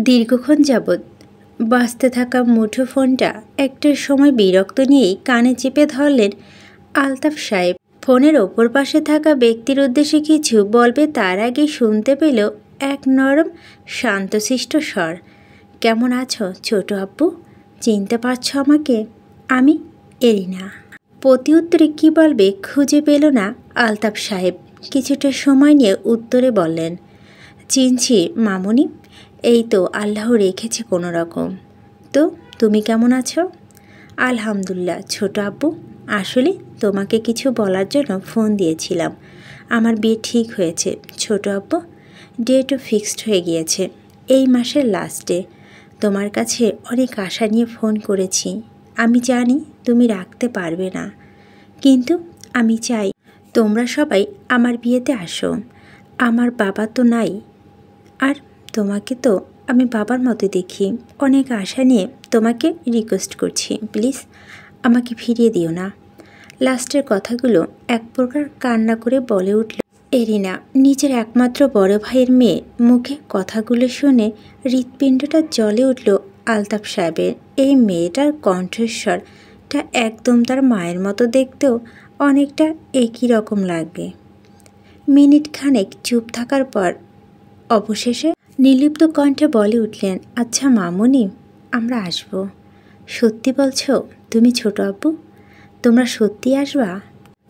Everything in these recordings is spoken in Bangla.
দীর্ঘক্ষণ যাবৎ বাজতে থাকা মুঠোফোনটা একটা সময় বিরক্ত নিয়েই কানে চেপে ধরলেন আলতাফ সাহেব। ফোনের ওপর পাশে থাকা ব্যক্তির উদ্দেশ্যে কিছু বলবে তার আগে শুনতে পেল এক নরম শান্তশিষ্ট স্বর। কেমন আছো ছোট আব্বু? চিনতে পারছো আমাকে? আমি এরিনা। প্রতি উত্তরে কী বলবে খুঁজে পেল না আলতাফ সাহেব। কিছুটা সময় নিয়ে উত্তরে বললেন, চিনছি মামুনি, এই তো আল্লাহ রেখেছে কোনো রকম। তো তুমি কেমন আছো? আলহামদুলিল্লাহ ছোট আব্বু, আসলে তোমাকে কিছু বলার জন্য ফোন দিয়েছিলাম। আমার বিয়ে ঠিক হয়েছে ছোট আব্বু, ডেটও ফিক্সড হয়ে গিয়েছে এই মাসের লাস্টে। তোমার কাছে অনেক আশা নিয়ে ফোন করেছি। আমি জানি তুমি রাখতে পারবে না, কিন্তু আমি চাই তোমরা সবাই আমার বিয়েতে আসো। আমার বাবা তো নাই, আর তোমাকে তো আমি বাবার মতো দেখি। অনেক আশা নিয়ে তোমাকে রিকোয়েস্ট করছি, প্লিজ আমাকে ফিরিয়ে দিও না। লাস্টের কথাগুলো এক প্রকার কান্না করে বলে উঠল এরিনা। নিজের একমাত্র বড় ভাইয়ের মেয়ে মুখে কথাগুলো শুনে হৃৎপিণ্ডটা জ্বলে উঠল আলতাফ সাহেবের। এই মেয়েটার কণ্ঠস্বরটা একদম তার মায়ের মতো, দেখতেও অনেকটা একই রকম লাগবে। মিনিট খানেক চুপ থাকার পর অবশেষে নির্লিপ্ত কণ্ঠে বলে উঠলেন, আচ্ছা মামুনি, আমরা আসব। সত্যি বলছো তুমি ছোট আব্বু? তোমরা সত্যি আসবা?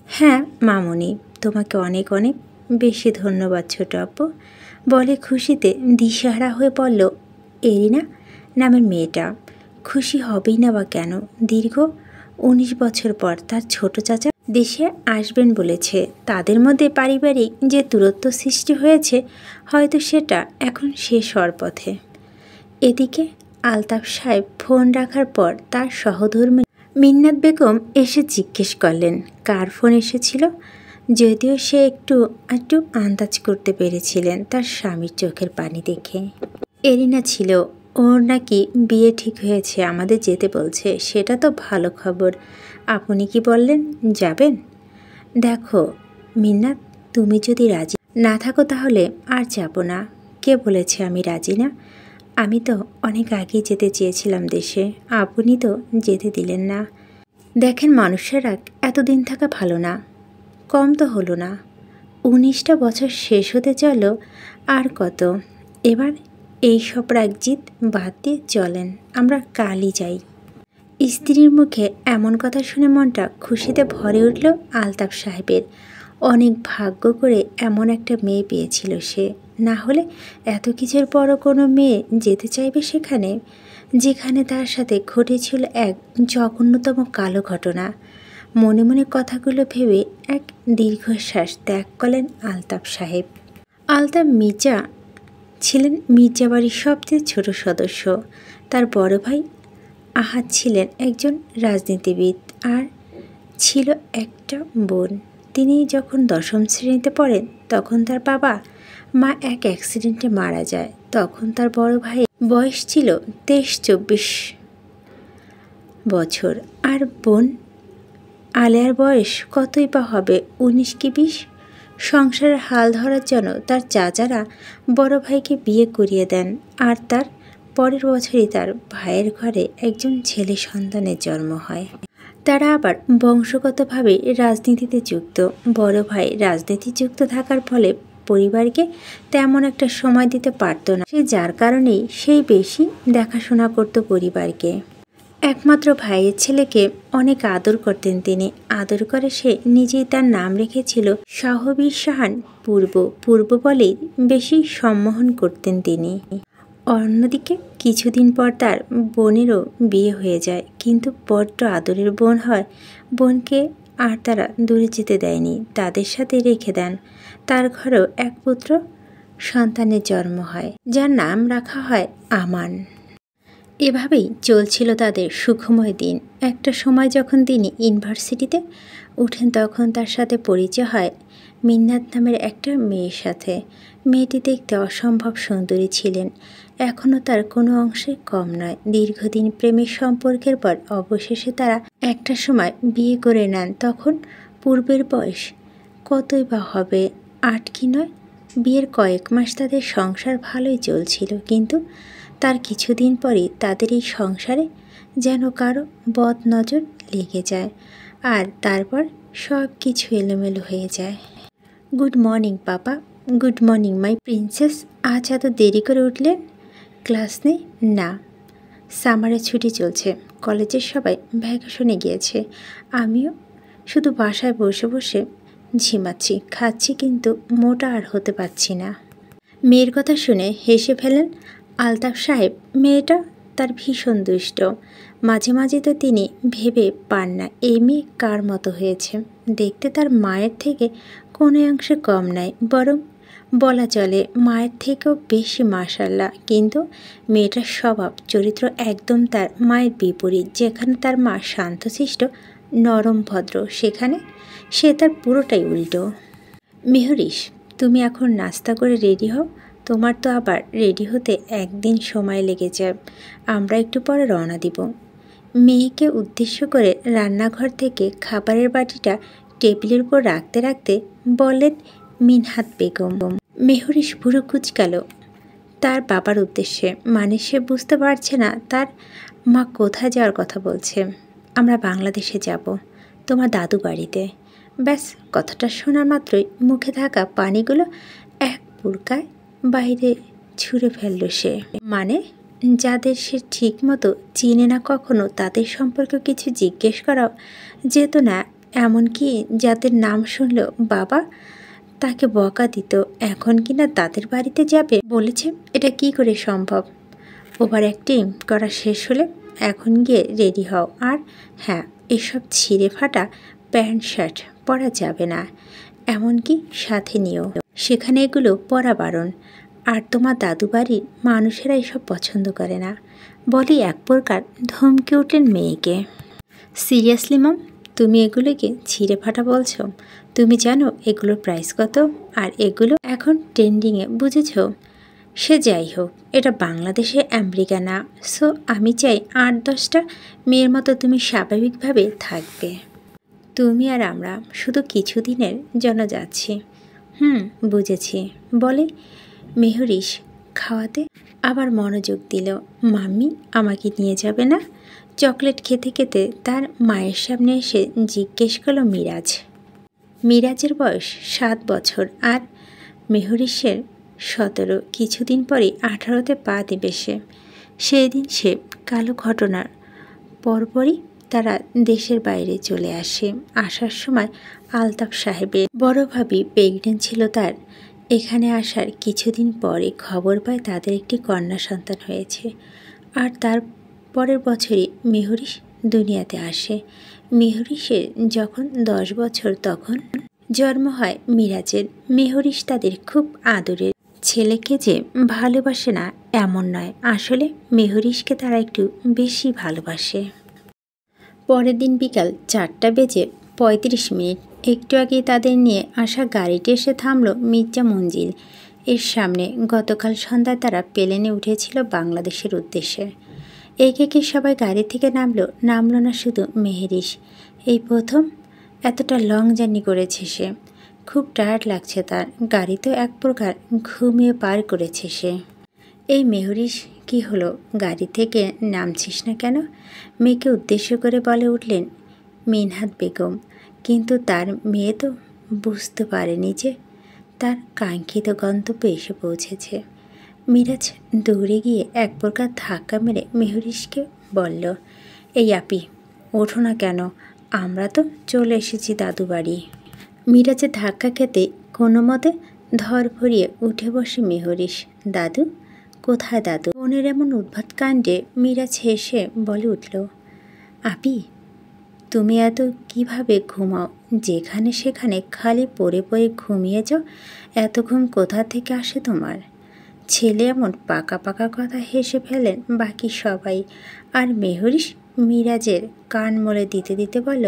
হ্যাঁ মামুনি, তোমাকে অনেক অনেক বেশি ধন্যবাদ ছোট আব্বু, বলে খুশিতে দিশেহারা হয়ে পড়ল এরিনা নামের মেয়েটা। খুশি হবেই না বা কেন? দীর্ঘ 19 বছর পর তার ছোট চাচা দেশে আসবেন বলেছে। তাদের মধ্যে পারিবারিক যে দূরত্ব সৃষ্টি হয়েছে, হয়তো সেটা এখন শেষ হওয়ার পথে। এদিকে আলতাফ সাহেব ফোন রাখার পর তার সহধর্মী মিন্নাত বেগম এসে জিজ্ঞেস করলেন কার ফোন এসেছিল। যদিও সে একটু আন্দাজ করতে পেরেছিলেন তার স্বামীর চোখের পানি দেখে। এরিনা ছিল, ওর নাকি বিয়ে ঠিক হয়েছে, আমাদের যেতে বলছে। সেটা তো ভালো খবর। আপনি কি বললেন, যাবেন? দেখো মিন্নাত, তুমি যদি রাজি না থাকো তাহলে আর যাব না। কে বলেছে আমি রাজি না? আমি তো অনেক আগেই যেতে চেয়েছিলাম দেশে, আপনি তো যেতে দিলেন না। দেখেন মানুষেরা এতদিন থাকা ভালো না, কম তো হলো না। 19টা বছর শেষ হতে চল, আর কত। এবার এই সব রাগজিৎ বাদ দিয়ে চলেন, আমরা কালই যাই। স্ত্রীর মুখে এমন কথা শুনে মনটা খুশিতে ভরে উঠল আলতাফ সাহেবের। অনেক ভাগ্য করে এমন একটা মেয়ে পেয়েছিল সে, না হলে এত কিছুর পরও কোনো মেয়ে যেতে চাইবে সেখানে, যেখানে তার সাথে ঘটেছিল এক জঘন্যতম কালো ঘটনা। মনে মনে কথাগুলো ভেবে এক দীর্ঘশ্বাস ত্যাগ করলেন আলতাফ সাহেব। আলতাফ মির্জা ছিলেন মির্জা বাড়ির সবচেয়ে ছোট সদস্য। তার বড় ভাই আহাদ ছিলেন একজন রাজনীতিবিদ, আর ছিল একটা বোন। তিনি যখন 10ম শ্রেণীতে পড়েন তখন তার বাবা মা এক অ্যাক্সিডেন্টে মারা যায়। তখন তার বড় ভাই বয়স ছিল 23-24 বছর, আর বোন আলেয়ার বয়স কতই বা হবে, 19 কি 20। সংসারের হাল ধরার জন্য তার চাচারা বড় ভাইকে বিয়ে করিয়ে দেন, আর তার পরের বছরই তার ভাইয়ের ঘরে একজন ছেলে সন্তানের জন্ম হয়। তারা আবার বংশগতভাবে রাজনীতিতে যুক্ত। বড় ভাই রাজনীতি যুক্ত থাকার ফলে পরিবারকে তেমন একটা সময় দিতে পারত না সে, যার কারণেই সেই বেশি দেখাশোনা করত পরিবারকে। একমাত্র ভাইয়ের ছেলেকে অনেক আদর করতেন তিনি। আদর করে সে নিজেই তার নাম রেখেছিল শাহবীর শাহান পূর্ব। পূর্ব বলেই বেশি সম্মোহন করতেন তিনি। অন্যদিকে কিছুদিন পর তার বোনেরও বিয়ে হয়ে যায়, কিন্তু বড্ড আদরের বোন হয় বোনকে আর তারা দূরে যেতে দেয়নি, তাদের সাথে রেখে দেন। তার ঘরেও এক পুত্র সন্তানের জন্ম হয়, যার নাম রাখা হয় আমান। এভাবেই চলছিল তাদের সুখময় দিন। একটা সময় যখন তিনি ইউনিভার্সিটিতে উঠেন তখন তার সাথে পরিচয় হয় মিন্নাত নামের একটা মেয়ের সাথে। মেয়েটি দেখতে অসম্ভব সুন্দরী ছিলেন, এখনও তার কোনো অংশে কম নয়। দীর্ঘদিন প্রেমের সম্পর্কের পর অবশেষে তারা একটা সময় বিয়ে করে নেন। তখন পূর্বের বয়স কতই বা হবে, 8 কি 9। বিয়ের কয়েক মাস তাদের সংসার ভালোই চলছিল, কিন্তু তার কিছুদিন পরই তাদের এই সংসারে যেন কারো বদ নজর লেগে যায়, আর তারপর সব কিছু এলোমেলো হয়ে যায়। Good morning papa, good morning my princess. আজ এত দেরি করে উঠলেন? ক্লাস নেই? না, সামারের ছুটি চলছে, কলেজের সবাই ভ্যাকেশনে গিয়েছে। আমিও শুধু বাসায় বসে বসে ঝিমাচ্ছি, খাচ্ছি, কিন্তু মোটা আর হতে পারছি না। মেয়ের কথা শুনে হেসে ফেলেন আলতাফ সাহেব। মেয়েটা তার ভীষণ দুষ্ট। মাঝে মাঝে তো তিনি ভেবে পান না এই মেয়ে কার মতো হয়েছে। দেখতে তার মায়ের থেকে কোনো অংশে কম নয়, বরং বলা চলে মায়ের থেকেও বেশি মাশাআল্লাহ। কিন্তু মেয়েটার স্বভাব চরিত্র একদম তার মায়ের বিপরীত। যেখানে তার মা শান্তশিষ্ট নরম ভদ্র, সেখানে সে তার পুরোটাই উল্টো। মেহরিশ, তুমি এখন নাস্তা করে রেডি হও, তোমার তো আবার রেডি হতে একদিন সময় লেগে যায়। আমরা একটু পরে রওনা দিব। মেয়েকে উদ্দেশ্য করে রান্নাঘর থেকে খাবারের বাটিটা টেবিলের উপর রাখতে রাখতে বললেন মিনহাত বেগম। মেহরিশ ভুরু কুঁচকাল তার বাবার উদ্দেশ্যে, মানে সে বুঝতে পারছে না তার মা কোথায় যাওয়ার কথা বলছে। আমরা বাংলাদেশে যাব, তোমার দাদু বাড়িতে। ব্যাস, কথাটা শোনার মাত্রই মুখে থাকা পানিগুলো এক পুরকায় বাইরে ছুঁড়ে ফেলল সে। মানে যাদের সে ঠিক মতো চিনে না কখনো, তাদের সম্পর্কে কিছু জিজ্ঞেস করাও যেত না, এমনকি যাদের নাম শুনল বাবা তাকে বকা দিত, এখন কিনা তাদের বাড়িতে যাবে বলেছে। এটা কি করে সম্ভব? ওভার অ্যাক্টিং করা শেষ হলে এখন গিয়ে রেডি হও। আর হ্যাঁ, এসব ছিঁড়ে ফাটা প্যান্ট শার্ট পরা যাবে না, এমনকি সাথে নিয়েও, সেখানে এগুলো পরা বারণ। আর তোমার দাদু বাড়ির মানুষেরা এসব পছন্দ করে না বলে এক প্রকার ধমকে উঠলেন মেয়েকে। সিরিয়াসলি মম, তুমি এগুলোকে ছিঁড়ে ফাটা বলছো? তুমি জানো এগুলোর প্রাইস কত? আর এগুলো এখন ট্রেন্ডিংয়ে, বুঝেছ? সে যাই হোক, এটা বাংলাদেশে আমেরিকা না। সো আমি চাই 8-10টা মেয়ের মতো তুমি স্বাভাবিকভাবে থাকবে। তুমি আর আমরা শুধু কিছুদিনের জন্য যাচ্ছি। বুঝেছি বলে মেহরিশ খাওয়াতে আবার মনোযোগ দিল। মাম্মি আমাকে নিয়ে যাবে না? চকলেট খেতে খেতে তার মায়ের সামনে এসে জিজ্ঞেস করল মিরাজ। মিরাজের বয়স 7 বছর আর মেহরিশের 17। কিছুদিন পরই 18তে পা দেবে সে। সেই দিন সে কালো ঘটনার পরপরই তারা দেশের বাইরে চলে আসে। আসার সময় আলতাফ সাহেবের বড় ভাবি প্রেগনেন্ট ছিল। তার এখানে আসার কিছুদিন পরে খবর পায় তাদের একটি কন্যা সন্তান হয়েছে। আর তার পরের বছরই মেহরিশ দুনিয়াতে আসে। মেহরিশের যখন 10 বছর তখন জন্ম হয় মিরাজের। মেহরিশ তাদের খুব আদরের। ছেলেকে যে ভালোবাসে না এমন নয়, আসলে মেহরিশকে তারা একটু বেশি ভালোবাসে। পরের দিন বিকাল 4:35। একটু আগেই তাদের নিয়ে আসা গাড়িটি এসে থামল মির্জা মঞ্জিল এর সামনে। গতকাল সন্ধ্যায় তারা প্লেনে উঠেছিল বাংলাদেশের উদ্দেশ্যে। একে সবাই গাড়ি থেকে নামলো না শুধু মেহরিশ। এই প্রথম এতটা লং জার্নি করেছে সে। খুব টায়ার্ড লাগছে তার। গাড়িতেও এক প্রকার ঘুমিয়ে পার করেছে সে। এই মেহরিশ, কি হলো, গাড়ি থেকে নামছিস না কেন? মেয়েকে উদ্দেশ্য করে বলে উঠলেন মিনহাত বেগম। কিন্তু তার মেয়ে তো বুঝতে পারেনি যে তার কাঙ্ক্ষিত গন্তব্যে এসে পৌঁছেছে। মিরাজ দৌড়ে গিয়ে এক প্রকার ধাক্কা মেরে মেহরিশকে বলল, এই আপি, ওঠো না কেন? আমরা তো চলে এসেছি দাদু বাড়ি। মিরাজের ধাক্কা খেতে কোনো মতে ধর ভরিয়ে উঠে বসে মেহরিশ। দাদু কোথায়? দাদু বোনের এমন উদ্ভট কাণ্ডে মিরাজ হেসে বলে উঠল, আপি তুমি এত কিভাবে ঘুমাও? যেখানে সেখানে খালি পড়ে পড়ে ঘুমিয়ে যাও, এত ঘুম কোথা থেকে আসে তোমার? ছেলে এমন পাকা পাকা কথা হেসে ফেলেন বাকি সবাই। আর মেহরিশ মিরাজের কান মলে দিতে দিতে বলল,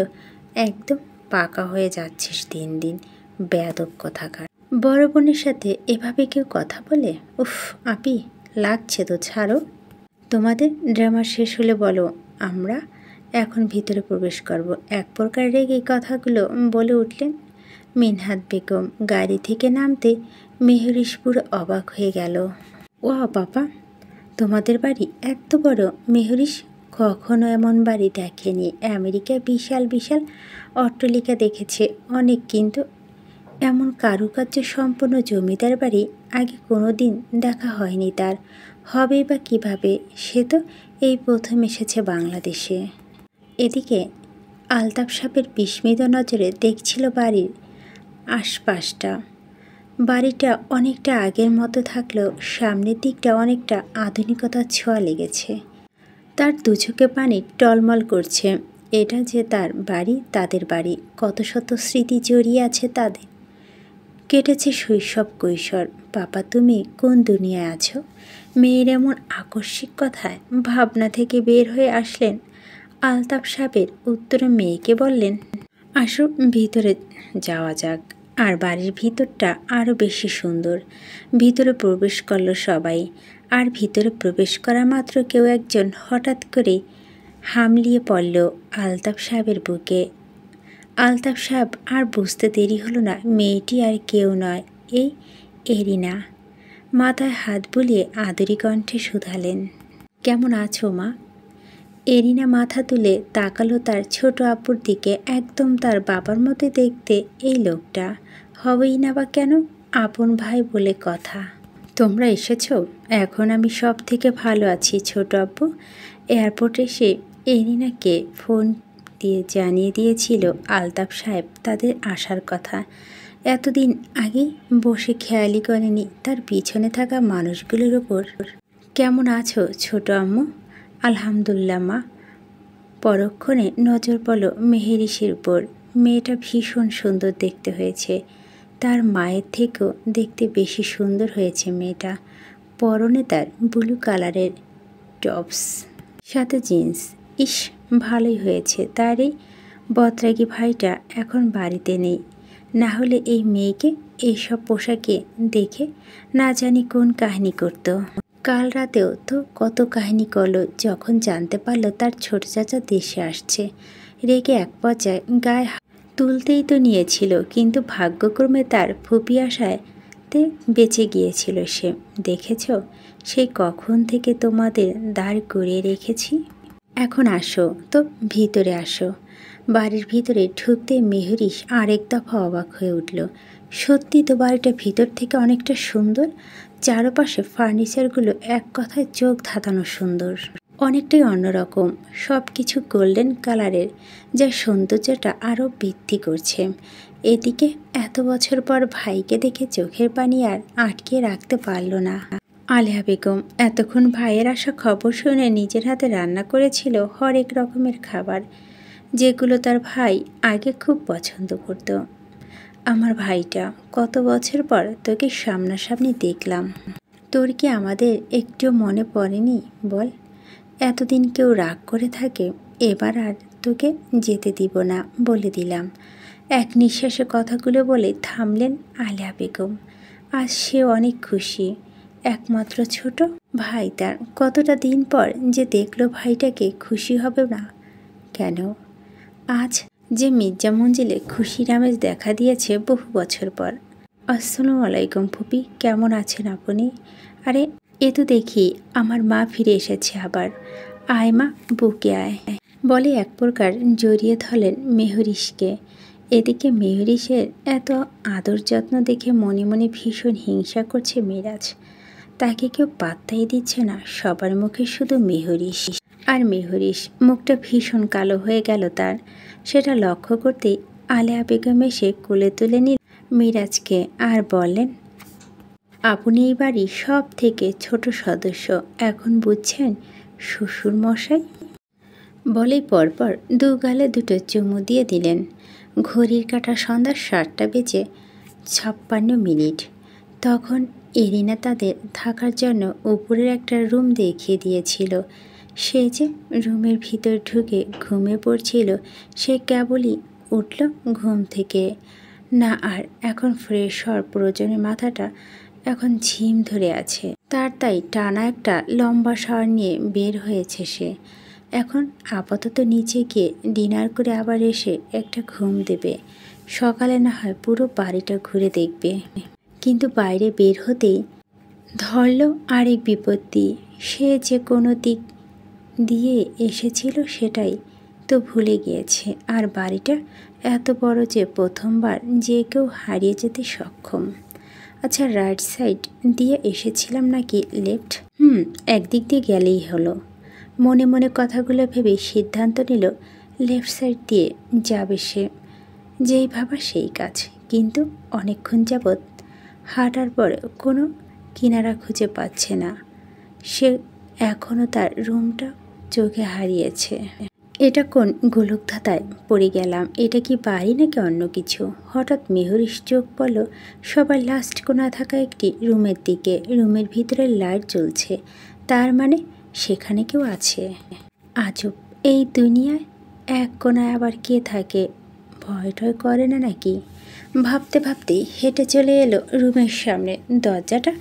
একদম পাকা হয়ে যাচ্ছিস দিন দিন, বেয়াদব কোথাকার। বড় বোনের সাথে এভাবে কেউ কথা বলে? উফ আপি, লাগছে তো, ছাড়ো। তোমাদের ড্রামা শেষ হলে বলো, আমরা এখন ভিতরে প্রবেশ করব। এক প্রকার রেগে কথাগুলো বলে উঠলেন মিনহাত বেগম। গাড়ি থেকে নামতে মেহরিশ পুরো অবাক হয়ে গেল। ও বাবা, তোমাদের বাড়ি এত বড়? মেহরিশ কখনো এমন বাড়ি দেখেনি। আমেরিকায় বিশাল বিশাল অট্টালিকা দেখেছে অনেক, কিন্তু এমন কারুকার্য সম্পন্ন জমিদার বাড়ি আগে কোনো দিন দেখা হয়নি তার। হবেই বা কীভাবে? সে তো এই প্রথম এসেছে বাংলাদেশে। এদিকে আলতাফ সাহেবের বিস্মিত নজরে দেখছিল বাড়ির আশপাশটা। বাড়িটা অনেকটা আগের মতো থাকলেও সামনের দিকটা অনেকটা আধুনিকতার ছোঁয়া লেগেছে। তার দু চোখে পানি টলমল করছে। এটা যে তার বাড়ি, তাদের বাড়ি, কত শত স্মৃতি জড়িয়ে আছে তাদের। কেটেছে শৈশব কৈশোর। পাপা, তুমি কোন দুনিয়ায় আছো? মেয়ের এমন আকস্মিক কথায় ভাবনা থেকে বের হয়ে আসলেন আলতাফ সাহেবের উত্তরে মেয়েকে বললেন, আসো ভিতরে যাওয়া যাক। আর বাড়ির ভিতরটা আরও বেশি সুন্দর। ভিতরে প্রবেশ করলো সবাই। আর ভিতরে প্রবেশ করা মাত্র কেউ একজন হঠাৎ করে হামলিয়ে পড়ল আলতাফ সাহেবের বুকে। আলতাফ সাহেব আর বুঝতে দেরি হলো না, মেয়েটি আর কেউ নয়, এই এরিনা। মাথায় হাত বুলিয়ে আদরি কণ্ঠে শুধালেন, কেমন আছো মা? এরিনা মাথা তুলে তাকালো তার ছোট আপুর দিকে। একদম তার বাবার মতো দেখতে এই লোকটা, হবেই না বা কেন? আপন ভাই বলে কথা। তোমরা এসেছো? এখন আমি সব থেকে ভালো আছি ছোট আব্বু। এয়ারপোর্টে এসে এরিনাকে ফোন দিয়ে জানিয়ে দিয়েছিল আলতাফ সাহেব তাদের আসার কথা। এতদিন আগেই বসে খেয়ালই করেনি তার পিছনে থাকা মানুষগুলোর ওপর। কেমন আছো ছোট আম্মু? আলহামদুলিল্লাহ মা। পরক্ষণে নজর পড়ল মেহেরিসের উপর। মেয়েটা ভীষণ সুন্দর দেখতে হয়েছে। তার মায়ের থেকেও দেখতে বেশি সুন্দর হয়েছে মেয়েটা। পরনে তার ব্লু কালারের টপস, সাথে জিন্স। ইস, ভালোই হয়েছে। তার এই বদরাগী ভাইটা এখন বাড়িতে নেই, না হলে এই মেয়েকে এইসব পোশাকে দেখে না জানি কোন কাহিনী করত। কাল রাতেও তো কত কাহিনী করলো যখন জানতে পারলো তার ছোট চাচা দেশে আসছে। রেগে এক পর্যায়ে গায়ে তুলতেই তো নিয়েছিল, কিন্তু ভাগ্যক্রমে তার ফুপি আসাতে বেঁচে গিয়েছিল সে। দেখেছ, সেই কখন থেকে তোমাদের দাঁড় করিয়ে রেখেছি। এখন আসো তো, ভিতরে আসো। বাড়ির ভিতরে ঢুকতে মেহরিশ আরেক দফা অবাক হয়ে উঠল। সত্যি তো বাড়িটা ভিতর থেকে অনেকটা সুন্দর। চারপাশে ফার্নিচারগুলো এক কথায় চোখ ধাঁধানো সুন্দর, অনেকটাই অন্যরকম। সব কিছু গোল্ডেন কালারের, যা সৌন্দর্যটা আরও বৃদ্ধি করছে। এদিকে এত বছর পর ভাইকে দেখে চোখের পানি আর আটকে রাখতে পারল না। আলেয়া বেগম এতক্ষণ ভাইয়ের আসা খবর শুনে নিজের হাতে রান্না করেছিল হরেক রকমের খাবার, যেগুলো তার ভাই আগে খুব পছন্দ করত। আমার ভাইটা, কত বছর পর তোকে সামনাসামনি দেখলাম। তোর কি আমাদের একটু মনে পড়েনি বল? এতদিন কেউ রাগ করে থাকে, এবার আর তোকে যেতে দিব না বলে দিলাম। এক নিঃশ্বাসে কথাগুলো বলে থামলেন আলেয়া বেগম। আজ সে অনেক খুশি। একমাত্র ছোট ভাই তার, কতটা দিন পর যে দেখলো ভাইটাকে, খুশি হবে না কেন? আজ যে মির্জা মঞ্জিলে খুশির আমেজ দেখা দিয়েছে বহু বছর পর। আসসালামু আলাইকুম ফুপি, কেমন আছেন আপনি? আরে এ তো দেখি আমার মা ফিরে এসেছে আবার। আয় মা, বুকে আয় বলে এক প্রকার জড়িয়ে ধরলেন মেহরিশকে। এদিকে মেহরিশের এত আদর যত্ন দেখে মনে মনে ভীষণ হিংসা করছে মিরাজ। তাকে কেউ পাত্তাই দিচ্ছে না, সবার মুখে শুধু মেহরিশ আর মেহরিশ। মুখটা ভীষণ কালো হয়ে গেল তার। সেটা লক্ষ্য করতেই আলেয়া বেগম এসে কোলে তুলে নিল মিরাজকে আর বললেন, আপনি এই বাড়ির সব থেকে ছোট সদস্য, এখন বুঝছেন শ্বশুর মশাই? বলেই পরপর দু গালে দুটো চুমু দিয়ে দিলেন। ঘড়ির কাঁটা সন্ধ্যা 7:56। তখন এরিনা তাদের থাকার জন্য উপরের একটা রুম দেখিয়ে দিয়েছিল। সে যে রুমের ভিতর ঢুকে ঘুমিয়ে পড়ছিল, সে কেবলই উঠল ঘুম থেকে। না, আর এখন ফ্রেশ হওয়ার প্রয়োজনে মাথাটা এখন ঝিম ধরে আছে তার, তাই টানা একটা লম্বা শাওয়ার নিয়ে বের হয়েছে সে। এখন আপাতত নিচে গিয়ে ডিনার করে আবার এসে একটা ঘুম দেবে। সকালে না হয় পুরো বাড়িটা ঘুরে দেখবে। কিন্তু বাইরে বের হতেই ধরল আরেক বিপত্তি। সে যে কোনো দিক দিয়ে এসেছিল সেটাই তো ভুলে গিয়েছে। আর বাড়িটা এত বড় যে প্রথমবার যে কেউ হারিয়ে যেতে সক্ষম। আচ্ছা, রাইট সাইড দিয়ে এসেছিলাম নাকি লেফট? একদিক দিয়ে গেলেই হলো। মনে মনে কথাগুলো ভেবে সিদ্ধান্ত নিল লেফট সাইড দিয়ে যাবে সে। যেই ভাবা সেই কাজ। কিন্তু অনেকক্ষণ যাবৎ হাঁটার পর কোনো কিনারা খুঁজে পাচ্ছে না সে। এখনও তার রুমটা চোখে হারিয়েছে। এটা কোন গোলকধাঁধায় পড়ে গেলাম? এটা কি বাড়ি নাকি অন্য কিছু? হঠাৎ মেহরিশ চোখ পড়ল সবার লাস্ট কোণা থাকা একটি রুমের দিকে। রুমের ভিতরে লাইট জ্বলছে, তার মানে সেখানে কেউ আছে। আজব, এই দুনিয়ায় এক কোণায় আবার কে থাকে? ভয় টয় করে না নাকি? ভাবতে ভাবতেই হেঁটে চলে এলো রুমের সামনে। দরজাটা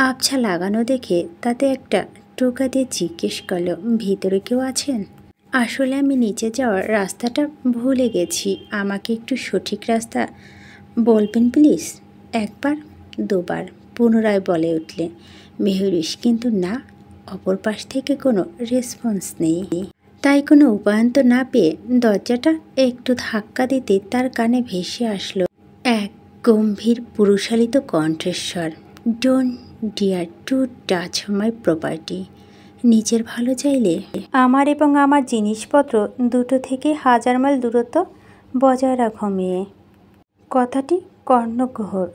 আবছা লাগানো দেখে তাতে একটা টোকা দিয়ে জিজ্ঞেস করলো, ভিতরে কেউ আছেন? আসলে আমি নিচে যাওয়ার রাস্তাটা ভুলে গেছি, আমাকে একটু সঠিক রাস্তা বলবেন প্লিজ? একবার দুবার পুনরায় বলে উঠলে মেহরিশ। কিন্তু না, অপর পাশ থেকে কোনো রেসপন্স নেই। তাই কোনো উপায়ন্ত না পেয়ে দরজাটা একটু ধাক্কা দিতে তার কানে ভেসে আসলো এক গম্ভীর পুরুষালিত কণ্ঠস্বর, don't dare to touch my property. নিজের ভালো চাইলে আমার এবং আমার জিনিসপত্র দুটো থেকে 1000 মাইল দূরত্ব বজায় রাখো মেয়ে। কথাটি কর্ণগহ্বর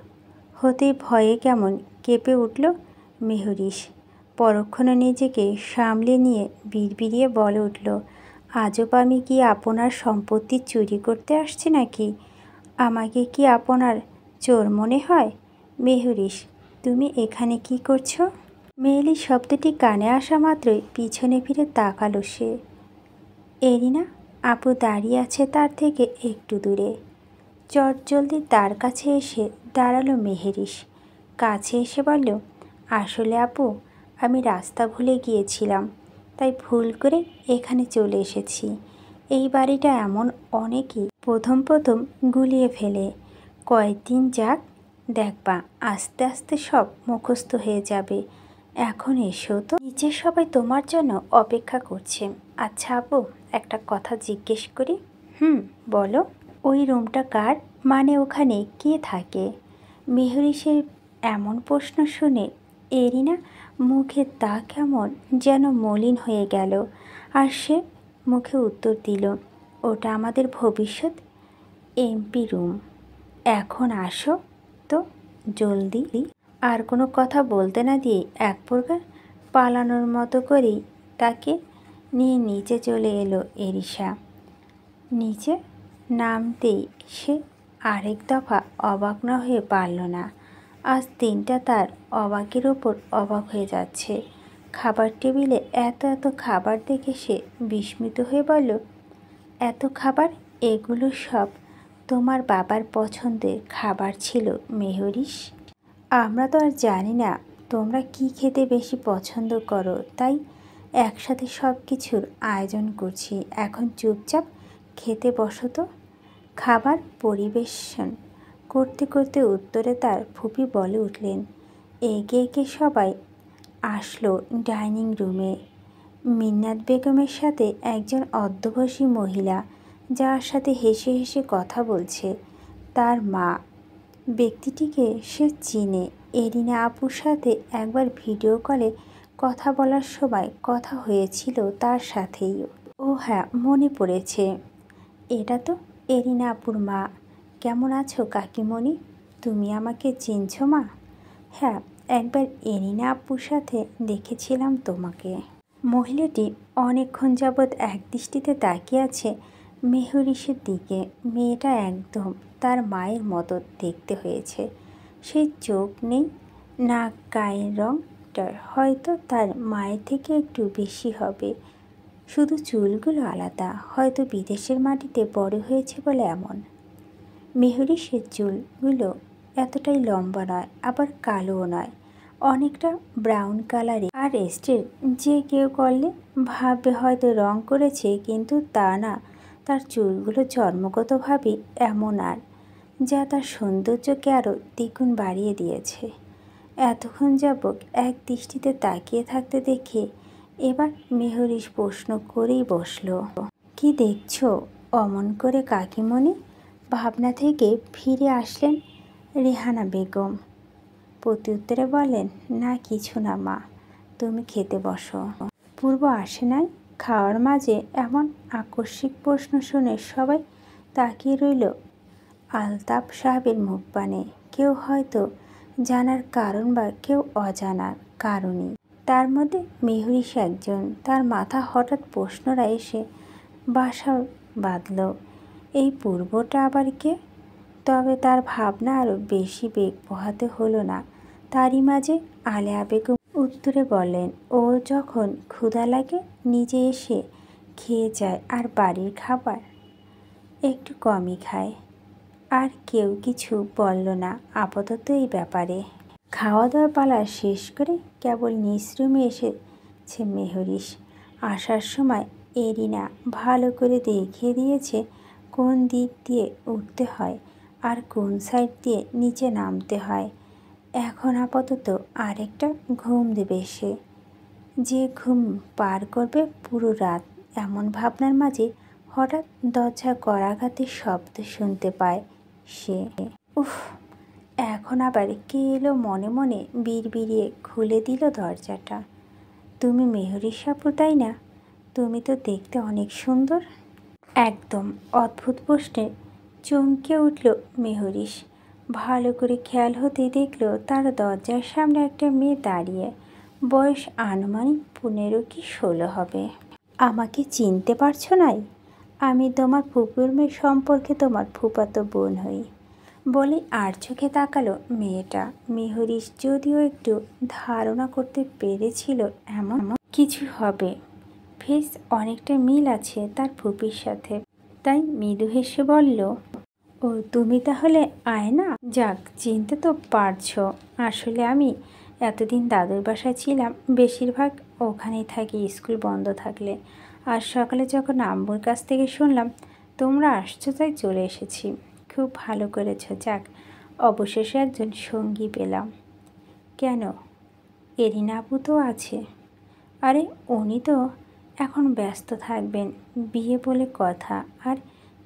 হতেই ভয়ে কেমন কেঁপে উঠল মেহরিশ। পরক্ষণে নিজেকে সামলে নিয়ে বিড়বিড়িয়ে বলে উঠল, আজব, আমি কি আপনার সম্পত্তি চুরি করতে আসছি নাকি? আমাকে কি আপনার চোর মনে হয়? মেহরিশ, তুমি এখানে কি করছো? মেয়েলি শব্দটি কানে আসা মাত্রই পিছনে ফিরে তাকালো সে। এরিনা আপু দাঁড়িয়ে আছে তার থেকে একটু দূরে। চটজলদি তার কাছে এসে দাঁড়ালো মেহরিশ। কাছে এসে বলল, আসলে আপু, আমি রাস্তা ভুলে গিয়েছিলাম, তাই ভুল করে এখানে চলে এসেছি। এই বাড়িটা এমন অনেকেই প্রথম প্রথম গুলিয়ে ফেলে। কয়েকদিন যাক, দেখবা আস্তে আস্তে সব মুখস্থ হয়ে যাবে। এখন এসো তো, নিচে সবাই তোমার জন্য অপেক্ষা করছে। আচ্ছা আপু, একটা কথা জিজ্ঞেস করি? বলো। ওই রুমটা কার? মানে ওখানে কে থাকে? মেহরিশের এমন প্রশ্ন শুনে এরিনা মুখে তা কেমন যেন মলিন হয়ে গেল। আর সে মুখে উত্তর দিল, ওটা আমাদের ভবিষ্যৎ এমপি রুম। এখন আসো তো জলদি। আর কোনো কথা বলতে না দিয়ে এক প্রকার পালানোর মতো করেই তাকে নিয়ে নিচে চলে এলো এরিশা। নিচে নামতেই সে আরেক দফা অবাক না হয়ে পারল না। আজ দিনটা তার অবাকের ওপর অবাক হয়ে যাচ্ছে। খাবার টেবিলে এত এত খাবার দেখে সে বিস্মিত হয়ে বলল, এত খাবার? এগুলো সব তোমার বাবার পছন্দের খাবার ছিল মেহরিশ। আমরা তো আর জানি না তোমরা কি খেতে বেশি পছন্দ করো, তাই একসাথে সব কিছুর আয়োজন করছি। এখন চুপচাপ খেতে বসো তো। খাবার পরিবেশন করতে করতে উত্তরে তার ফুপি বলে উঠলেন। একে একে সবাই আসলো ডাইনিং রুমে। মিন্নাত বেগমের সাথে একজন অধ্যবসায়ী মহিলা, যার সাথে হেসে হেসে কথা বলছে, তার মা। ব্যক্তিটিকে সে চিনে। এরিনা আপুর সাথে একবার ভিডিও কলে কথা বলার সময় কথা হয়েছিল তার সাথেই। ও হ্যাঁ, মনে পড়েছে, এটা তো এরিনা আপুর মা। কেমন আছো কাকিমণি? তুমি আমাকে চিনছো মা? হ্যাঁ, একবার এরিনা আপুর সাথে দেখেছিলাম তোমাকে। মহিলাটি অনেকক্ষণ যাবৎ একদৃষ্টিতে তাকিয়ে আছে মেহরিশের দিকে। মেয়েটা একদম তার মায়ের মতো দেখতে হয়েছে। সেই চোখ নেই, নাক, গায়ের রঙটা হয়তো তার মায়ের থেকে একটু বেশি হবে, শুধু চুলগুলো আলাদা। হয়তো বিদেশের মাটিতে বড় হয়েছে বলে এমন। মেহরিশের চুলগুলো এতটাই লম্বা নয়, আবার কালোও নয়, অনেকটা ব্রাউন কালারে। আর স্ট্রেট যে কেউ করলে ভাববে হয়তো রং করেছে, কিন্তু তা না। তার চুলগুলো জন্মগতভাবে এমন, আর যা তার সৌন্দর্যকে আরও দ্বিগুণ বাড়িয়ে দিয়েছে। এতক্ষণ যাবৎ এক দৃষ্টিতে তাকিয়ে থাকতে দেখে এবার মেহরিশ প্রশ্ন করেই বসল, কি দেখছো অমন করে কাকিমণি? ভাবনা থেকে ফিরে আসলেন রেহানা বেগম। প্রত্যুত্তরে বলেন, না কিছু না মা, তুমি খেতে বসো। পূর্ব আসে নাই। খাওয়ার মাঝে এমন আকস্মিক প্রশ্ন শুনে সবাই তাকিয়ে রইল আলতাফ সাহেবের মুখ পানে। কেউ হয়তো জানার কারণ বা কেউ অজানার কারণই। তার মধ্যে মেহরিশ একজন। তার মাথা হঠাৎ প্রশ্নরা এসে বাসা বাঁধল, এই পূর্বটা আবার কে? তবে তার ভাবনা আরও বেশি বেগ পোহাতে হলো না। তারই মাঝে আলেয়া বেগম উত্তরে বললেন, ও যখন ক্ষুধা লাগে নিজে এসে খেয়ে যায় আর বাড়ির খাবার একটু কমই খায়। আর কেউ কিছু বলল না আপাতত এই ব্যাপারে। খাওয়া দাওয়া পালা শেষ করে কেবল নিজ রুমে এসেছে মেহরিশ। আসার সময় এরিনা ভালো করে দেখিয়ে দিয়েছে কোন দিক দিয়ে উঠতে হয় আর কোন সাইড দিয়ে নিচে নামতে হয়। এখন আপাতত আরেকটা ঘুম দেবে সে, যে ঘুম পার করবে পুরো রাত। এমন ভাবনার মাঝে হঠাৎ দরজা কড়াঘাতের শব্দ শুনতে পায় সে। উফ, এখন আবার কে এলো মনে মনে বিড়বিড়িয়ে খুলে দিল দরজাটা। তুমি মেহরিশ আপু তাই না? তুমি তো দেখতে অনেক সুন্দর। একদম অদ্ভুত প্রশ্নে চমকে উঠল মেহরিশ। ভালো করে খেয়াল হতেই দেখল তার দরজার সামনে একটা মেয়ে দাঁড়িয়ে। বয়স আনুমানিক 15 কি 16 হবে। আমাকে চিনতে পারছো নাই? আমি তোমার ফুপুর মেয়ে সম্পর্কে তোমার ফুফাতো বোন হই বলে আর চোখে তাকালো মেয়েটা। মেহরিশ যদিও একটু ধারণা করতে পেরেছিল এমন কিছু হবে, ফেস অনেকটা মিল আছে তার ফুপির সাথে, তাই মৃদু হেসে বলল, ও তুমি তাহলে আয়না? যাক, চিনতে তো পারছো। আসলে আমি এতদিন দাদুর বাসায় ছিলাম, বেশিরভাগ ওখানেই থাকি স্কুল বন্ধ থাকলে। আর সকালে যখন আম্মুর কাছ থেকে শুনলাম তোমরা আসছো তাই চলে এসেছি। খুব ভালো করেছো। যাক, অবশেষে একজন সঙ্গী পেলাম। কেন, এরিনা আপু তো আছে। আরে উনি তো এখন ব্যস্ত থাকবেন, বিয়ে বলে কথা, আর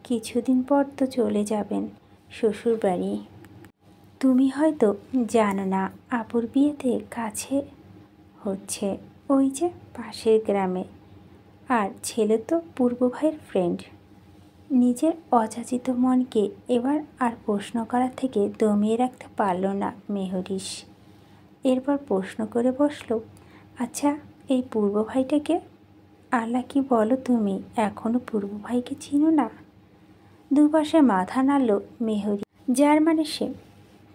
কিছুদিন পর তো চলে যাবেন শ্বশুর বাড়ি। তুমি হয়তো জানো না, আপুর বিয়েতে কাছে হচ্ছে, ওই যে পাশের গ্রামে। আর ছেলে তো পূর্ব ভাইয়ের ফ্রেন্ড। নিজের অযাচিত মনকে এবার আর প্রশ্ন করা থেকে দমিয়ে রাখতে পারল না মেহরিশ। এরপর প্রশ্ন করে বসল, আচ্ছা এই পূর্ব ভাইটাকে? আল্লাহ, কি বলো তুমি, এখনও পূর্ব ভাইকে চিনো না? দুপাশে মাথা নাড়ল মেহরি, যার মানে সে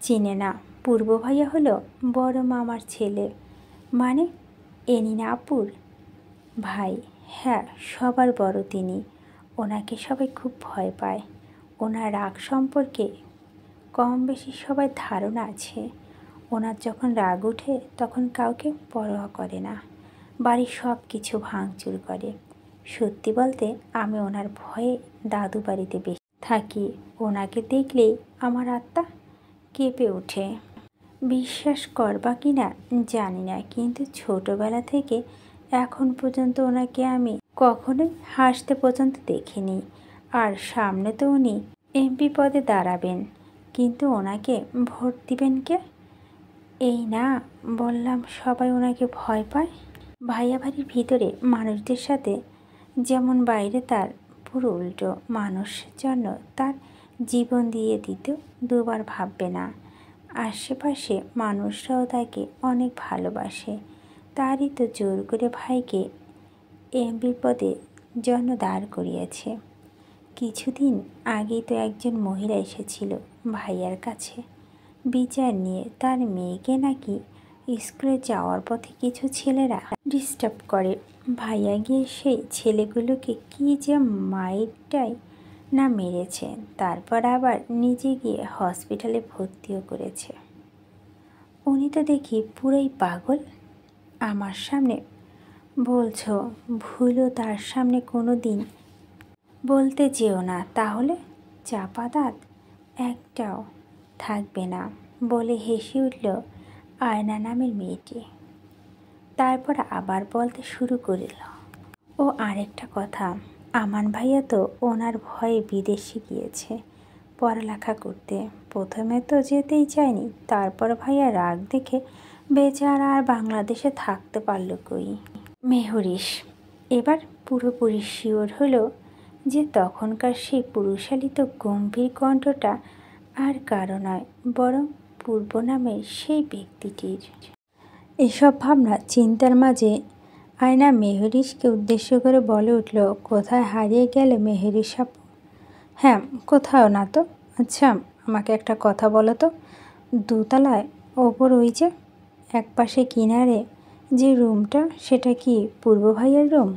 চিনে না। পূর্ব ভাইয়া হলো বড় মামার ছেলে, মানে এরিনা আপুর ভাই। হ্যাঁ, সবার বড় তিনি। ওনাকে সবাই খুব ভয় পায়। ওনার রাগ সম্পর্কে কম বেশি সবাই ধারণা আছে। ওনার যখন রাগ ওঠে তখন কাউকে পরোয়া করে না, বাড়ির সব কিছু ভাঙচুর করে। সত্যি বলতে আমি ওনার ভয়ে দাদু বাড়িতে বেশি থাকি। ওনাকে দেখলেই আমার আত্মা কেঁপে ওঠে। বিশ্বাস করবা কি না জানি না, কিন্তু ছোটবেলা থেকে এখন পর্যন্ত ওনাকে আমি কখনোই হাসতে পর্যন্ত দেখিনি। আর সামনে তো উনি এমপি পদে দাঁড়াবেন, কিন্তু ওনাকে ভোট দিবেন কে? এই না বললাম সবাই ওনাকে ভয় পায়। ভাইয়া বাড়ির ভিতরে মানুষদের সাথে যেমন, বাইরে তার পুরো উল্টো। মানুষের জন্য তার জীবন দিয়ে দিতেও দুবার ভাববে না। আশেপাশে মানুষরাও তাকে অনেক ভালোবাসে। তারই তো জোর করে ভাইকে এমপি পদের জন্য দাঁড় করিয়েছে। কিছুদিন আগেই তো একজন মহিলা এসেছিল ভাইয়ার কাছে বিচার নিয়ে। তার মেয়েকে নাকি স্কুলে যাওয়ার পথে কিছু ছেলেরা ডিস্টার্ব করে। ভাইয়া গিয়ে সেই ছেলেগুলোকে কি যে মাইরটাই না মেরেছে, তারপর আবার নিজে গিয়ে হসপিটালে ভর্তিও করেছে। উনি তো দেখি পুরোই পাগল। আমার সামনে বলছো, ভুলও তার সামনে কোনো দিন বলতে যেও না, তাহলে চাপা দাঁত একটাও থাকবে না বলে হেসে উঠল আয়না নামের মেয়েটি। তারপর আবার বলতে শুরু করিল, ও আরেকটা কথা, আমান ভাইয়া তো ওনার ভয়ে বিদেশে গিয়েছে পড়ালেখা করতে। প্রথমে তো যেতেই চায়নি, তারপর ভাইয়া রাগ দেখে বেচারা আর বাংলাদেশে থাকতে পারল কই। মেহরিশ এবার পুরোপুরি শিওর হলো যে তখনকার সেই পুরুষালিত গম্ভীর কণ্ঠটা আর কারো নয়, বরং পূর্ব নামের সেই ব্যক্তিটির। এসব ভাবনা চিন্তার মাঝে আয়না মেহরিশকে উদ্দেশ্য করে বলে উঠল, কোথায় হারিয়ে গেলে মেহরিশ আপু? হ্যাঁ, কোথাও না তো। আচ্ছা, আমাকে একটা কথা বলো তো, দোতলায় ওপর ওই যে একপাশে কিনারে যে রুমটা, সেটা কি পূর্ব ভাইয়ের রুম?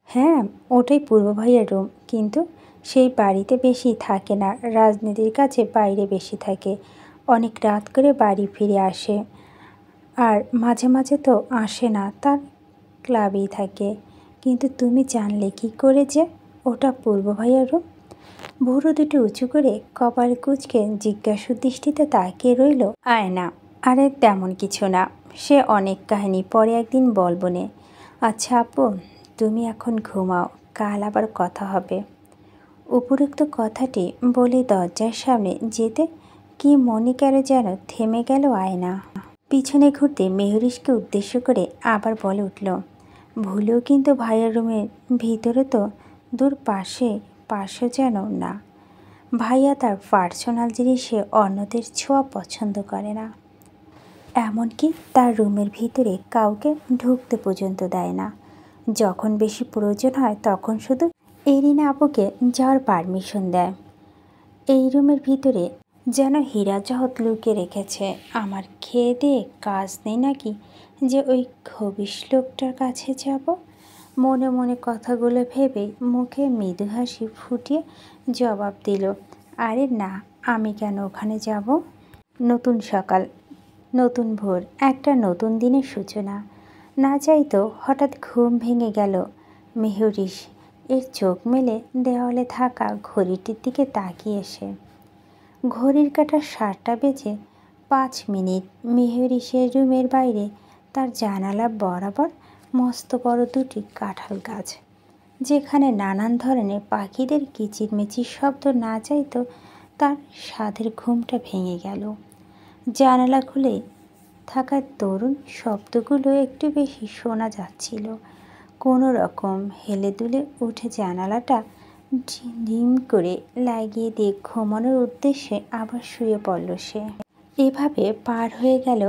হ্যাঁ, ওটাই পূর্ব ভাইয়ের রুম, কিন্তু সেই বাড়িতে বেশি থাকে না, রাজনীতির কাছে বাইরে বেশি থাকে। অনেক রাত করে বাড়ি ফিরে আসে, আর মাঝে মাঝে তো আসে না, তার ক্লাবেই থাকে। কিন্তু তুমি জানলে কি করে যে ওটা পূর্ব ভাইয়ের রুম? ভুরু দুটো উঁচু করে কপাল কুঁচকে জিজ্ঞাসু দৃষ্টিতে তাকিয়ে রইল আয়না। আরে তেমন কিছু না, সে অনেক কাহিনী পরে একদিন বলবো নে। আচ্ছা আপু, তুমি এখন ঘুমাও, কাল আবার কথা হবে। উপরোক্ত কথাটি বলে দরজার সামনে যেতে কি মনে কেন যেন থেমে গেল আয়না। পিছনে ঘুরতে মেহরিশকে উদ্দেশ্য করে আবার বলে উঠল, ভুলেও কিন্তু ভাইয়ের রুমের ভিতরে তো দূর পাশে যেন না। ভাইয়া তার পার্সোনাল জিনিসে অন্যদের ছোঁয়া পছন্দ করে না, এমনকি তার রুমের ভিতরে কাউকে ঢুকতে পর্যন্ত দেয় না। যখন বেশি প্রয়োজন হয় তখন শুধু এরিনা আপুকে যাওয়ার পারমিশন দেয়। এই রুমের ভিতরে যেন হীরা জহত লুকিয়ে রেখেছে। আমার খেয়ে দিয়ে কাজ নেই নাকি যে ওই খবিশ লোকটার কাছে যাব? মনে মনে কথাগুলো ভেবে মুখে মৃদু হাসি ফুটিয়ে জবাব দিল, আরে না, আমি কেন ওখানে যাব? নতুন সকাল, নতুন ভোর, একটা নতুন দিনের সূচনা। না চাইতো হঠাৎ ঘুম ভেঙে গেল মেহরিশ এর চোখ মেলে দেওয়ালে থাকা ঘড়িটির দিকে তাকিয়ে এসে। ঘড়ির কাঁটা 7টা বেজে 5 মিনিট। মেহরিশের রুমের বাইরে তার জানালা বরাবর মস্ত বড় দুটি কাঁঠাল গাছ, যেখানে নানান ধরনের পাখিদের কিচিরমিচির শব্দ না চাইতো তার সাধের ঘুমটা ভেঙে গেল। জানালা খুলে থাকা তরুণ শব্দগুলো একটু বেশি শোনা যাচ্ছিল। কোনো রকম হেলে দুলে উঠে জানালাটা ডিম করে লাগিয়ে দিয়ে ঘুমানোর উদ্দেশ্যে আবার শুয়ে পড়ল সে। এভাবে পার হয়ে গেল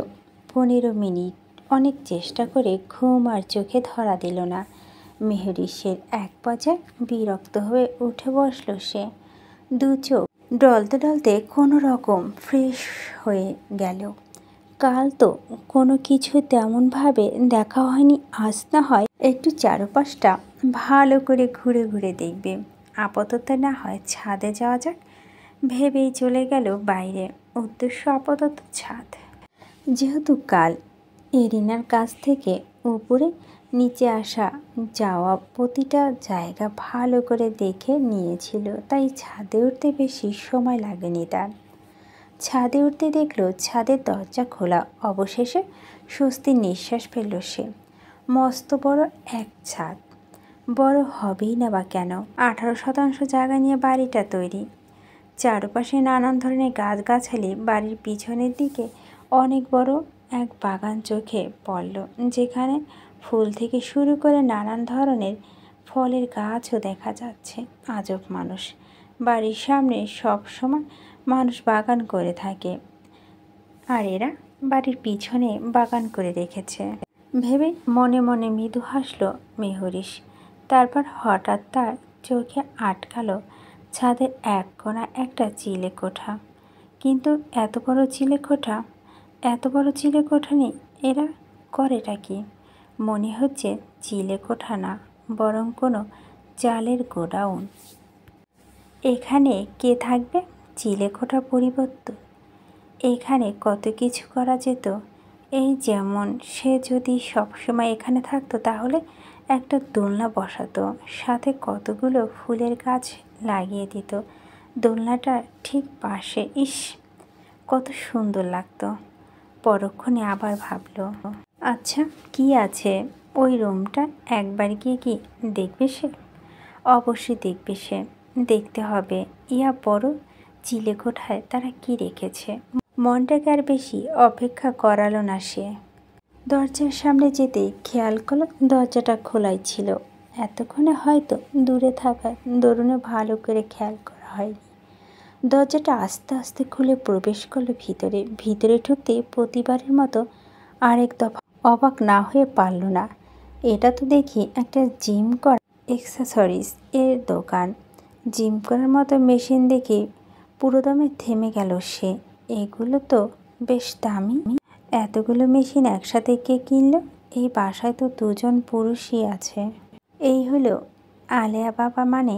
15 মিনিট। অনেক চেষ্টা করে ঘুম আর চোখে ধরা দিল না মেহরিশের। এক পর্যায়ে বিরক্ত হয়ে উঠে বসল সে। দু চোখ ডলতে ডলতে কোনো রকম ফ্রেশ হয়ে গেল। কাল তো কোনো কিছু তেমনভাবে দেখা হয়নি, আজ না হয় একটু চারপাশটা ভালো করে ঘুরে ঘুরে দেখবে। আপাতত না হয় ছাদে যাওয়া যাক ভেবেই চলে গেল বাইরে। উদ্দেশ্য আপাতত ছাদ। যেহেতু কাল এরিনার কাছ থেকে উপরে নিচে আসা যাওয়া প্রতিটা জায়গা ভালো করে দেখে নিয়েছিল, তাই ছাদে উঠতে বেশি সময় লাগেনি তার। ছাদে উঠতে দেখলো ছাদের দরজা খোলা। অবশেষে স্বস্তির নিঃশ্বাস ফেলল সে। মস্ত বড় এক ছাদ, বড় হবেই না বা কেন। 18% জায়গা নিয়ে বাড়িটা তৈরি। চারপাশে নানান ধরনের গাছগাছালি। বাড়ির পিছনের দিকে অনেক বড় এক বাগান চোখে পড়ল, যেখানে ফুল থেকে শুরু করে নানান ধরনের ফলের গাছও দেখা যাচ্ছে। আজব মানুষ, বাড়ির সামনে সব সময় মানুষ বাগান করে থাকে, আর এরা বাড়ির পিছনে বাগান করে রেখেছে ভেবে মনে মনে মৃদু হাসল মেহরিশ। তারপর হঠাৎ তার চোখে আটকালো ছাদের এক কোণা একটা চিলে কোঠা। কিন্তু এত বড় চিলে কোঠা নেই, এরা করেটা কি? মনে হচ্ছে চিলে কোঠা না, বরং কোনো চালের গোডাউন। এখানে কে থাকবে? চিলে কোঠা পরিবর্তন। এখানে কত কিছু করা যেত। এই যেমন সে যদি সবসময় এখানে থাকতো তাহলে একটা দোলনা বসাতো, সাথে কতগুলো ফুলের গাছ লাগিয়ে দিত দোলনাটার ঠিক পাশে। ইস, কত সুন্দর লাগতো। পরক্ষণে আবার ভাবল, আচ্ছা কি আছে ওই রুমটা, একবার গিয়ে কি দেখবে সে? অবশ্যই দেখবে সে, দেখতে হবে ইয়া বড় চিলেকোঠায় তারা কি রেখেছে। মনটাকে আর বেশি অপেক্ষা করালো না সে। দরজার সামনে যেতেই খেয়াল করলো দরজাটা খোলাই ছিল। এতক্ষণে হয়তো দূরে থাকা দরুনে ভালো করে খেয়াল করা হয়নি। দরজাটা আস্তে আস্তে খুলে প্রবেশ করলো ভিতরে। ভিতরে ঢুকতেই প্রতিবারের মতো আরেক দফা অবাক না হয়ে পারল না। এটা তো দেখি একটা জিম করা এক্সেসরিজ এর দোকান। জিম করার মতো মেশিন দেখে পুরোদমে থেমে গেল সে। এগুলো তো বেশ দামি। এতগুলো মেশিন একসাথে কে কিনল? এই বাসায় তো দুজন পুরুষই আছে। এই হলো আলেয়া বাবা, মানে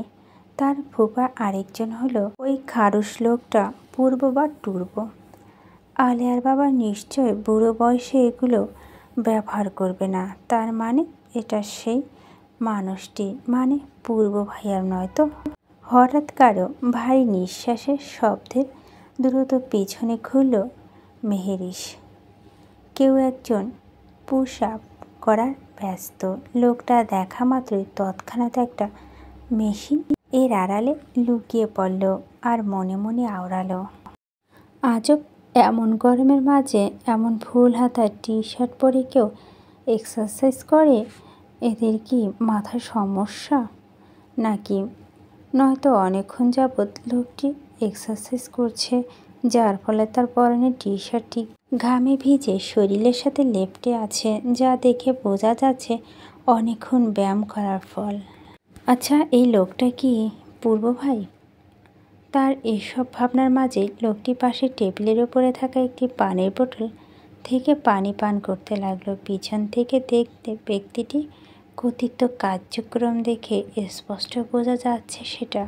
তার ফুফা আরেকজন হলো ওই খারুস লোকটা, পূর্ব বা টুর্ব। আলেয়ার বাবা নিশ্চয় বুড়ো বয়সে এগুলো ব্যবহার করবে না। তার মানে এটা সেই মানুষটি, মানে পূর্ব ভাইয়ার নয় তো? হঠাৎ কারো ভারী নিঃশ্বাসের শব্দের দ্রুত পিছনে ঘুরল মেহেরিশ। কেউ একজন পুশ আপ করার ব্যস্ত। লোকটা দেখা মাত্রই তৎক্ষণাৎ একটা মেশিন এর আড়ালে লুকিয়ে পড়ল আর মনে মনে আওড়ালো, আজব, এমন গরমের মাঝে এমন ফুল হাতা টি শার্ট পরে কেউ এক্সারসাইজ করে? এদের কি মাথার সমস্যা নাকি? নয়তো অনেকক্ষণ যাবৎ লোকটি এক্সারসাইজ করছে, যার ফলে তার পরনের টি শার্টটি ঘামে ভিজে শরীরের সাথে লেপ্টে আছে, যা দেখে বোঝা যাচ্ছে অনেকক্ষণ ব্যায়াম করার ফল। আচ্ছা, এই লোকটা কি পূর্ব ভাই? তার এসব ভাবনার মাঝে লোকটি পাশে টেবিলের ওপরে থাকা একটি পানির বোতল থেকে পানি পান করতে লাগলো। পিছন থেকে দেখতে ব্যক্তিটি কর্তৃত্ব কার্যক্রম দেখে স্পষ্ট বোঝা যাচ্ছে সেটা।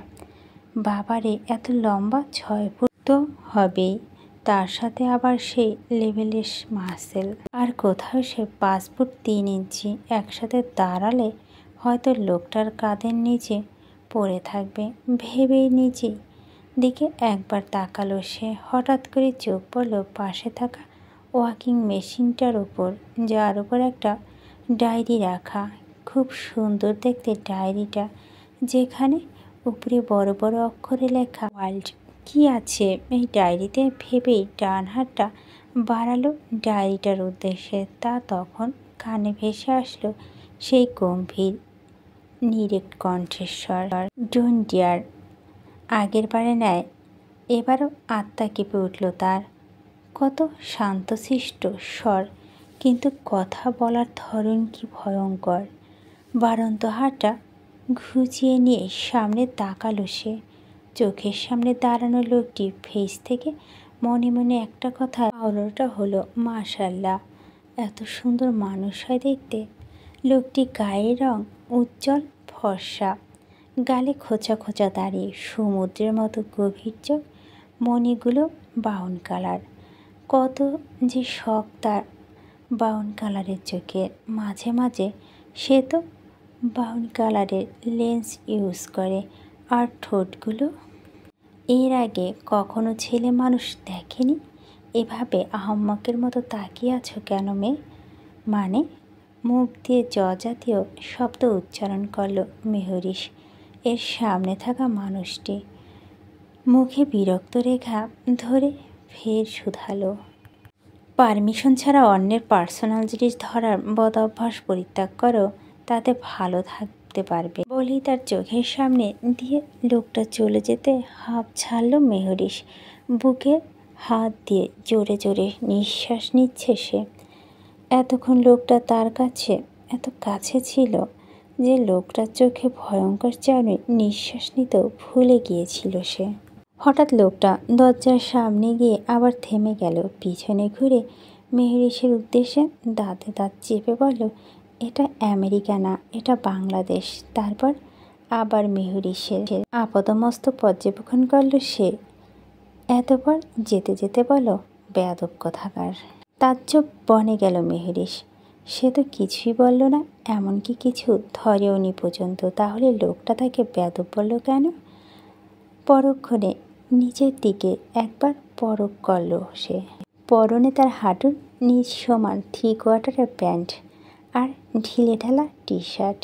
বাবারে, এত লম্বা 6 ফুট তো হবেই, তার সাথে আবার সেই লেভেলের মাসেল। আর কোথাও সে 5 ফুট 3 ইঞ্চি। একসাথে দাঁড়ালে হয়তো লোকটার কাঁধের নিচে পড়ে থাকবে ভেবেই নিজেই দিকে একবার তাকালো সে। হঠাৎ করে চোখ পড়ল পাশে থাকা ওয়াকিং মেশিনটার উপর, যার উপর একটা ডায়েরি রাখা। খুব সুন্দর দেখতে ডায়েরিটা, যেখানে উপরে বড় বড় অক্ষরে লেখা ওয়ার্ল্ড। কি আছে এই ডায়েরিতে ভেবেই ডান হাতটা বাড়ালো ডায়েরিটার উদ্দেশ্যে। তা তখন কানে ভেসে আসলো সেই গম্ভীর নিরেট কণ্ঠস্বর, ডোন্ট ডিয়ার। আগের বারে নেয় এবারও আত্মা কেঁপে উঠল তার। কত শান্তশিষ্ট স্বর, কিন্তু কথা বলার ধরন কি ভয়ঙ্কর। বাড়ন্ত হাতটা ঘুচিয়ে নিয়ে সামনে তাকালো সে। চোখের সামনে দাঁড়ানো লোকটি ফেস থেকে মনে মনে একটা কথা আওড়াটা হলো, মাশাআল্লাহ, এত সুন্দর মানুষ হয় দেখতে। লোকটি গায়ের রং উজ্জ্বল ফর্সা, গালে খোঁচা খোঁচা দাড়ি, সমুদ্রের মতো গভীর চোখ, মণিগুলো ব্রাউন কালার। কত যে শখ তার ব্রাউন কালারের চোখের। মাঝে মাঝে সে তো ব্রাউন কালারের লেন্স ইউজ করে। আর ঠোঁটগুলো, এর আগে কখনো ছেলে মানুষ দেখেনি। এভাবে আহাম্মকের মতো তাকিয়ে আছো কেন মেয়ে? মানে? মুখ দিয়ে জাতীয় শব্দ উচ্চারণ করল মেহরিশ। এর সামনে থাকা মানুষটি মুখে বিরক্ত রেখা ধরে ফের শুধালো, পারমিশন ছাড়া অন্যের পার্সোনাল জিনিস ধরার বদ অভ্যাস পরিত্যাগ করো, তাতে ভালো থাকতে পারবে। বলেই তার চোখের সামনে দিয়ে লোকটা চলে যেতে হাঁপ ছাড়ল মেহরিশ। বুকে হাত দিয়ে জোরে জোরে নিঃশ্বাস নিচ্ছে সে। এতক্ষণ লোকটা তার কাছে এত কাছে ছিল যে লোকটার চোখে ভয়ঙ্কর চাউনি নিঃশ্বাস নিতেও ভুলে গিয়েছিল সে। হঠাৎ লোকটা দরজার সামনে গিয়ে আবার থেমে গেল। পিছনে ঘুরে মেহরিশের উদ্দেশ্যে দাঁতে দাঁত চেপে বলল, এটা আমেরিকা না, এটা বাংলাদেশ। তারপর আবার মেহরিশের আপাদমস্ত পর্যবেক্ষণ করল সে। এতপর যেতে যেতে বলো, বেয়াদব কোথাকার। তাজ্জব বনে গেল মেহরিশ। সে তো কিছুই বলল না, এমনকি কিছু ধরেওনি পর্যন্ত। তাহলে লোকটা তাকে বেয়াদব বলল কেন? পরক্ষণে নিচের দিকে একবার পরখ করল সে। পরনে তার হাঁটুর নিচ সমান 3/4 প্যান্ট আর ঢিলেঢালা টি শার্ট।